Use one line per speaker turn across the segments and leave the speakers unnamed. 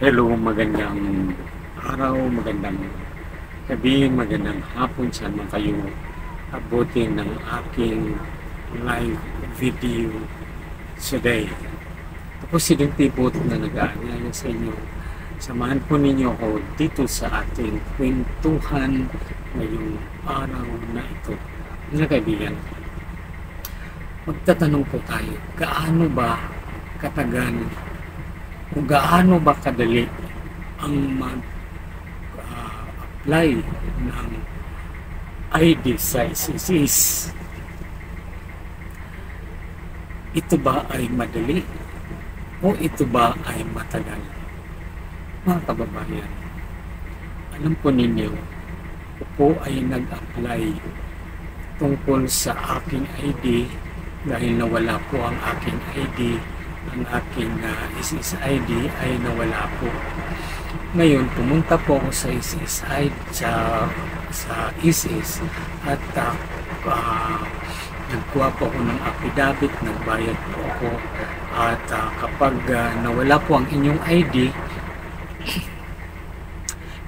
Hello, magandang araw, magandang gabi, magandang hapon saan man kayo abutin ng aking live video today. Ako si Don Tipot na nag-aanyaya sa inyo. Samahan po ninyo ako dito sa ating kwentuhan ngayong araw na ito. Mga kaibigan, magtatanong po tayo, gaano ba katagal kung gaano ba kadali ang mag-apply ng ID sa SSS. Ito ba ay madali o ito ba ay matagal? Mga kababayan, alam po ninyo, ako po ay nag-apply tungkol sa aking ID dahil nawala po ang aking ID. Ang aking SSID ay nawala po. Ngayon, pumunta po ako sa SSID sa ISIS at nagkuha po ako ng affidavit, nagbayad po ako at kapag nawala po ang inyong ID,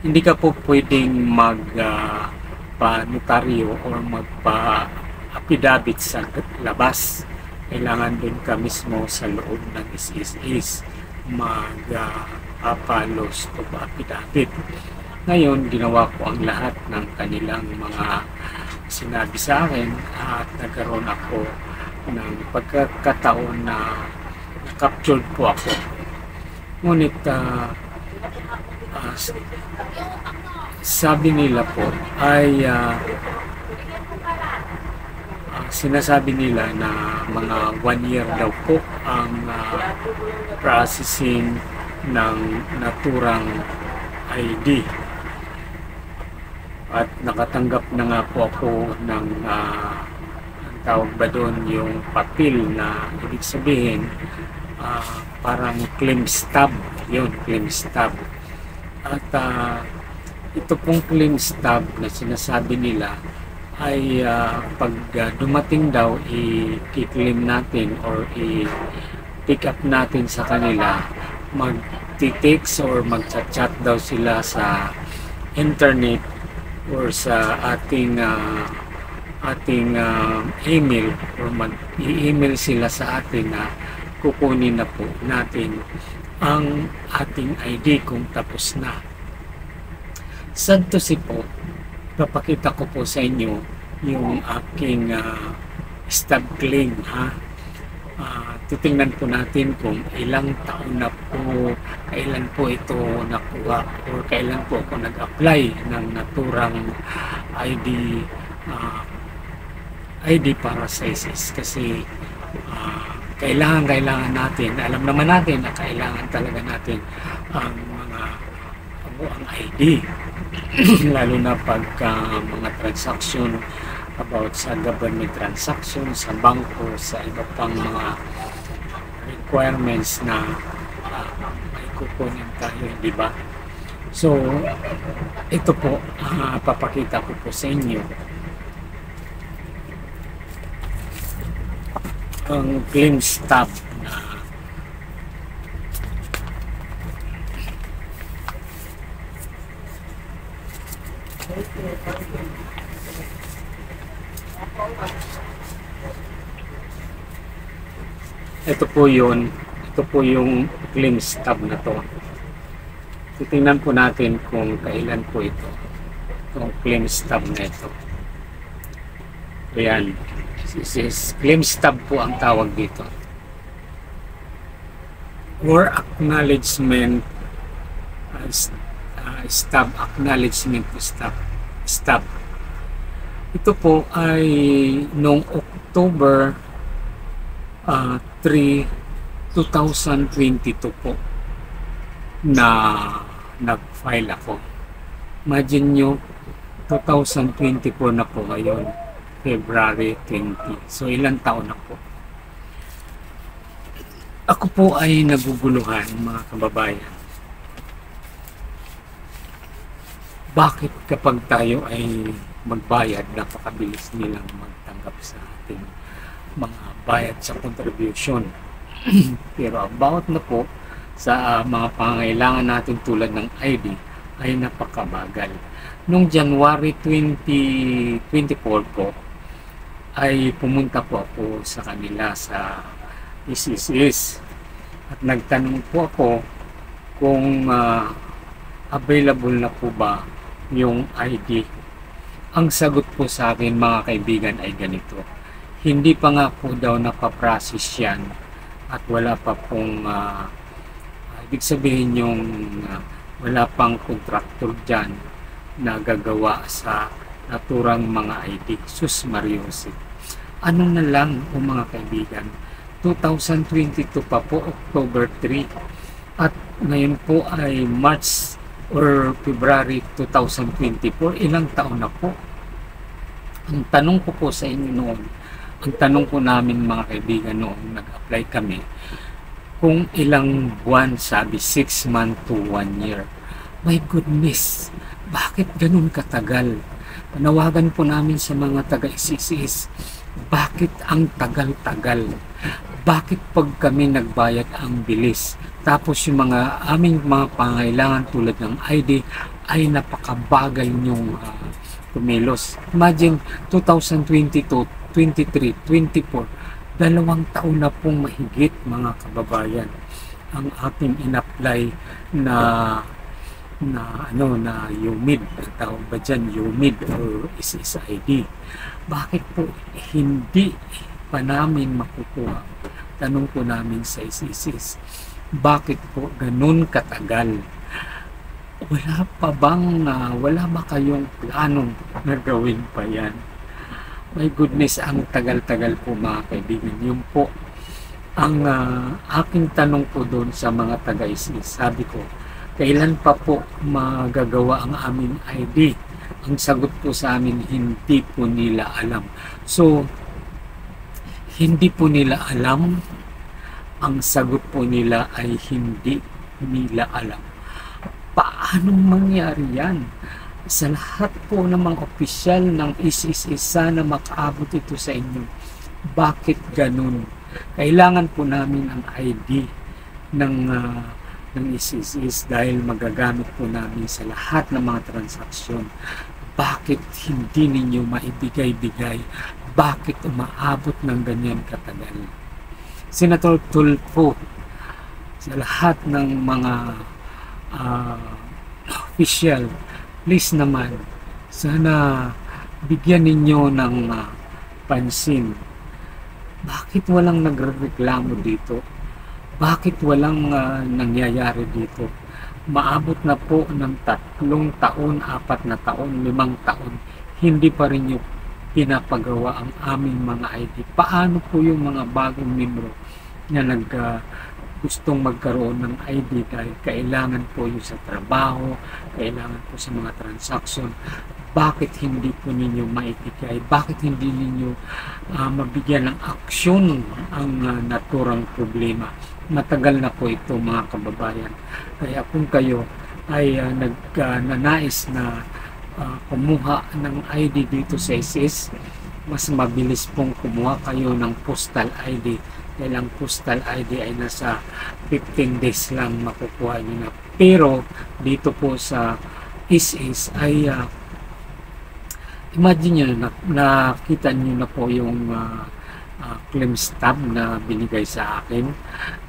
hindi ka po pwedeng magpa-notaryo o magpa-affidavit sa labas. Kailangan din ka mismo sa loob ng SSS mag-apalos o affidavit. Ngayon, ginawa ko ang lahat ng kanilang mga sinabi sa akin at nagkaroon ako ng pagkakataon na captured po ako. Ngunit sabi nila po ay sinasabi nila na mga 1 year daw po ang processing ng naturang ID. At nakatanggap na nga po ako ng ang tawag ba doon, yung papel na ibig sabihin parang claim stub. Yun, claim stub. At ito pong claim stub na sinasabi nila ay pag dumating daw i-claim natin or i-pick up natin sa kanila, mag-text or mag-chat daw sila sa internet or sa ating email or mag-email sila sa atin na kukunin na po natin ang ating ID kung tapos na. Sad to see po, papakita ko po sa inyo yung aking stub claim ha. Titingnan po natin kung ilang taon na po, kailan po ito nakuha or kailan po ako nag-apply ng naturang ID para sa ISIS kasi kailangan natin, alam naman natin na kailangan talaga natin ang ang ID lalo na pagka mga transaction about sa government transaction, sa bangko, sa iba pang mga requirements na may kukunin tayo, di ba? So, ito po, papakita ko po sa inyo ang claim stub na ito po yung claim stub na to. Titingnan po natin kung kailan po ito, itong claim stub na ito. Ayan, claim stub po ang tawag dito, or acknowledgement stub, acknowledgement stub. Ito po ay noong October 3, 2022 po na nag-file ako. Imagine nyo, 2024 na po ngayon, February 20. So ilang taon na po. Ako po ay naguguluhan, mga kababayan. Bakit kapag tayo ay magbayad, napakabilis nilang magtanggap sa ating mga bayad sa contribution? Pero about na po sa mga pangangailangan natin tulad ng ID ay napakabagal. Noong January 2024 po, ay pumunta po ako sa kanila sa SSS at nagtanong po ako kung available na po ba yung ID. Ang sagot po sa akin, mga kaibigan, ay ganito: hindi pa nga po daw napaprocess yan at wala pa pong ibig sabihin yung wala pang contractor dyan na gagawa sa naturang mga ID. Sus Mariosip, ano na lang o mga kaibigan, 2022 pa po, October 3, at ngayon po ay March or February 2024, ilang taon na po. Ang tanong ko po sa inyo noon, ang tanong po namin mga kaibigan noon, nag-apply kami, kung ilang buwan, sabi 6 months to 1 year. My goodness, bakit ganun katagal? Panawagan po namin sa mga taga-SSS, bakit ang tagal-tagal? Bakit pag kami nagbayad ang bilis? Tapos yung mga aming mga pangailangan tulad ng ID ay napakabagal nyong kumilos. Imagine 2022, 23, 24, 2 taon na pong mahigit mga kababayan ang ating in-apply na UMID, tawag ba dyan, UMID or SSID. Bakit po hindi pa namin makukuha? Tanong po namin sa SSS, bakit po ganun katagal? Wala ba kayong planong na gawin pa yan? My goodness, ang tagal-tagal po mga kaibigan. Yun po ang aking tanong po doon sa mga taga-SSS. Sabi ko, kailan pa po magagawa ang aming ID? Ang sagot po sa amin, hindi po nila alam. So, hindi po nila alam. Ang sagot po nila ay hindi nila alam. Paano mangyari yan? Sa lahat po ng mga opisyal ng SSS, sana makaabot ito sa inyo. Bakit ganun? Kailangan po namin ang ID ng SSS dahil magagamit po namin sa lahat ng mga transaksyon. Bakit hindi ninyo maibigay-bigay? Bakit umaabot ng ganyan katagal? Senator Tulfo, sa lahat ng mga official, please naman, sana bigyan ninyo ng pansin. Bakit walang nagreklamo dito? Bakit walang nangyayari dito? Maabot na po ng 3 taon, 4 na taon, 5 taon, hindi pa rin yung pinapagawa ang aming mga ID. Paano po yung mga bagong membro na gustong magkaroon ng ID dahil kailangan po yung sa trabaho, kailangan po sa mga transaksyon? Bakit hindi po ninyo maibigay? Bakit hindi ninyo mabigyan ng aksyon ang naturang problema? Matagal na po ito mga kababayan. Kaya kung kayo ay nanais na kumuha ng ID dito sa SSS, mas mabilis pong kumuha kayo ng postal ID. Dahil ang postal ID ay nasa 15 days lang makukuha nyo na. Pero dito po sa SSS ay imagine nyo, nakita nyo na po yung claim stub na binigay sa akin.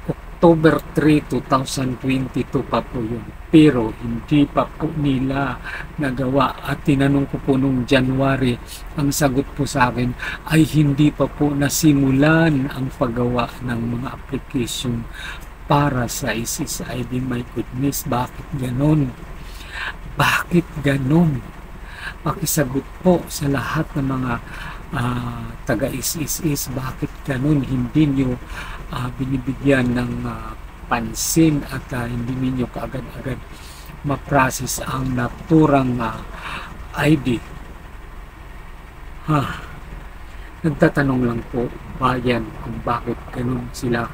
October 3, 2022 pa po yun. Pero hindi pa po nila nagawa. At tinanong ko po nung January, ang sagot po sa akin ay hindi pa po nasimulan ang paggawa ng mga application para sa SSID. My goodness, bakit ganon? Bakit ganon? Pakisagot po sa lahat ng mga taga-SSS, bakit ganun? Hindi nyo binibigyan ng pansin at hindi ninyo kaagad-agad ma-process ang naturang ID. Nagtatanong lang po bayan kung bakit ganun sila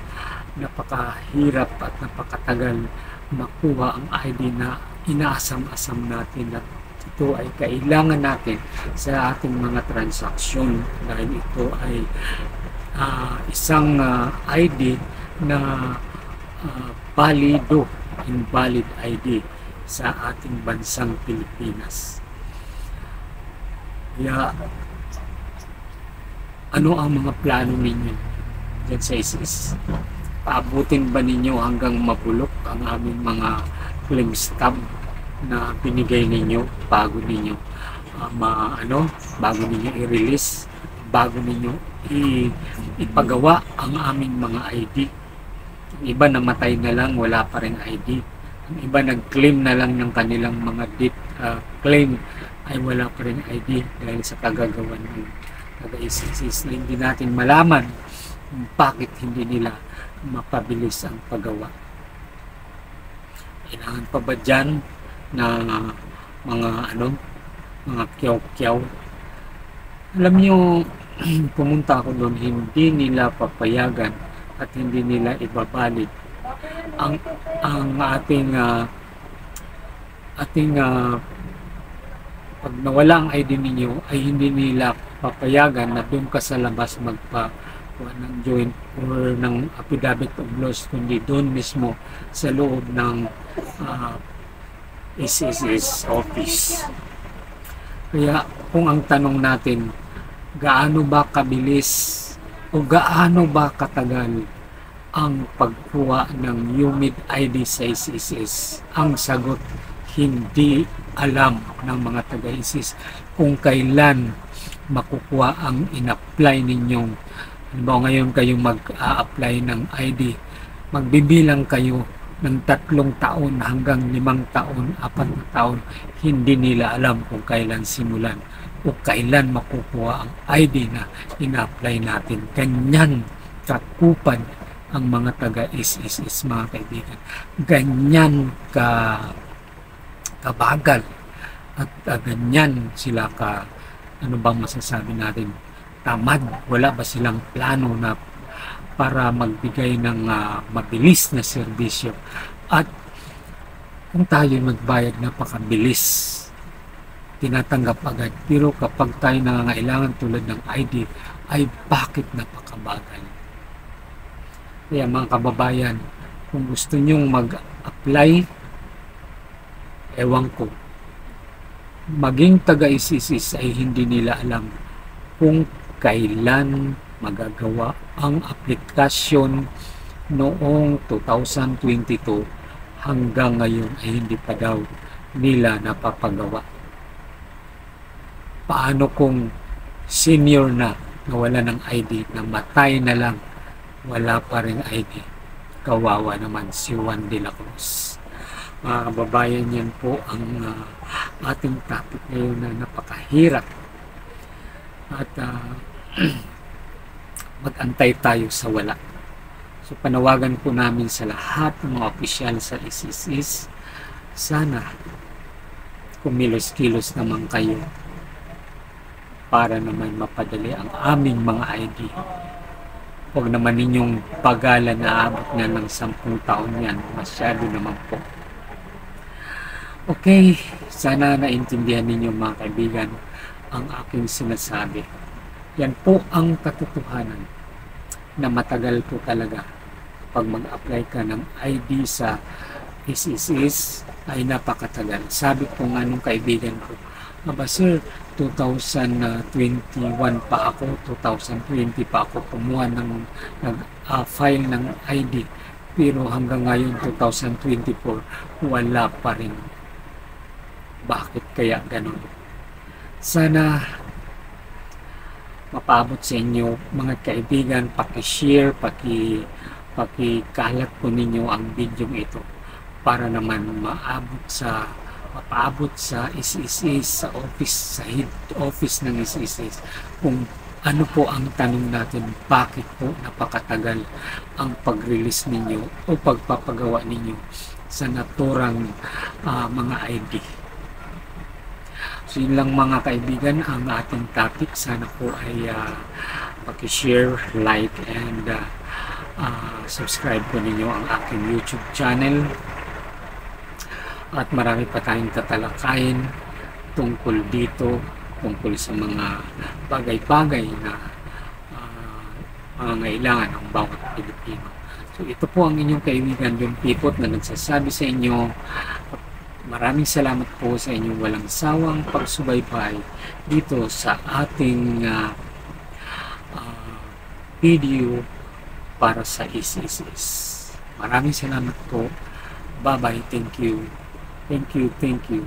napakahirap at napakatagal makuha ang ID na inaasam-asam natin at ito ay kailangan natin sa ating mga transaksyon dahil ito ay isang ID na valido, invalid ID sa ating bansang Pilipinas. Kaya ano ang mga plano ninyo dyan sa ISIS? Paabutin ba ninyo hanggang mabulok ang aming mga claim stub na binigay ninyo bago ninyo bago ninyo i-release, bago ninyo ipagawa ang aming mga ID? Ang iba namatay na lang, wala pa rin ID. Ang iba nag-claim na lang ng kanilang mga claim ay wala pa rin ID dahil sa kagagawan ng taga-ISIS na hindi natin malaman kung bakit hindi nila mapabilis ang paggawa. Kailangan pa ba dyan na mga kyaw-kyaw? Alam nyo, pumunta ako doon, hindi nila papayagan at hindi nila ibabalid ang ating pag nawala ang ID ninyo ay hindi nila papayagan na doon ka sa labas magpakuha ng joint or ng affidavit of loss, kundi doon mismo sa loob ng ISIS office. Kaya kung ang tanong natin, gaano ba kabilis o gaano ba katagal ang pagkuha ng UMID ID sa ISIS? Ang sagot, hindi alam ng mga taga-ISIS kung kailan makukuha ang in-apply ninyong. Halimbawa ngayon kayo mag-a-apply ng ID, magbibilang kayo ng 3 taon hanggang 5 taon, 4 taon, hindi nila alam kung kailan simulan o kailan makukuha ang ID na ina-apply natin. Ganyan kakupan ang mga taga-ISIS, mga kaibigan. Ganyan kabagal at ganyan sila ano bang masasabi natin, tamad. Wala ba silang plano na para magbigay ng mabilis na serbisyo? At kung tayo magbayad, napakabilis, tinatanggap agad. Pero kapag tayo nangangailangan tulad ng ID, ay bakit napakabagal? Kaya mga kababayan, kung gusto nyong mag-apply, ewan ko, maging taga-ISIS ay hindi nila alam kung kailan magagawa ang aplikasyon noong 2022 hanggang ngayon ay hindi pa daw nila napapagawa. Paano kung senior na nawala ng ID, namatay na lang, wala pa rin ID? Kawawa naman si Juan de la Cruz. Mga kababayan, yan po ang ating topic ngayon na napakahirap. At mag-antay tayo sa wala. So panawagan po namin sa lahat ng mga opisyal sa ISIS, sana kumilos-kilos naman kayo para naman mapadali ang aming mga ID. Huwag naman ninyong pagalan na abot na ng 10 taon yan. Masyado naman po. Okay, sana naintindihan ninyo mga kaibigan ang aking sinasabi. Yan po ang katotohanan na matagal po talaga. Pag mag-apply ka ng ID sa ISIS ay napakatagal. Sabi ko nga nung kaibigan ko, aba sir, 2021 pa ako, 2020 pa ako kumuha ng file ng ID. Pero hanggang ngayon 2024, wala pa rin. Bakit kaya ganun? Sana mapaabot sa inyo mga kaibigan, paki-share, paki-kalat po ninyo ang video ito para naman mapaabot sa ISIS, sa head office ng ISIS, kung ano po ang tanong natin, bakit po napakatagal ang pag-release ninyo o pagpapagawa ninyo sa naturang mga ID. So yun lang mga kaibigan ang ating topic. Sana po ay paki-share, like, and subscribe po ninyo ang aking YouTube channel. At marami pa tayong tatalakayin tungkol dito, tungkol sa mga bagay-bagay na pangangailangan ng bawat Pilipino. So ito po ang inyong kaibigan Don Pipot na nagsasabi sa inyo, maraming salamat po sa inyong walang sawang pagsubaybay dito sa ating video para sa ISIS. Maraming salamat po. Bye-bye. Thank you. Thank you. Thank you.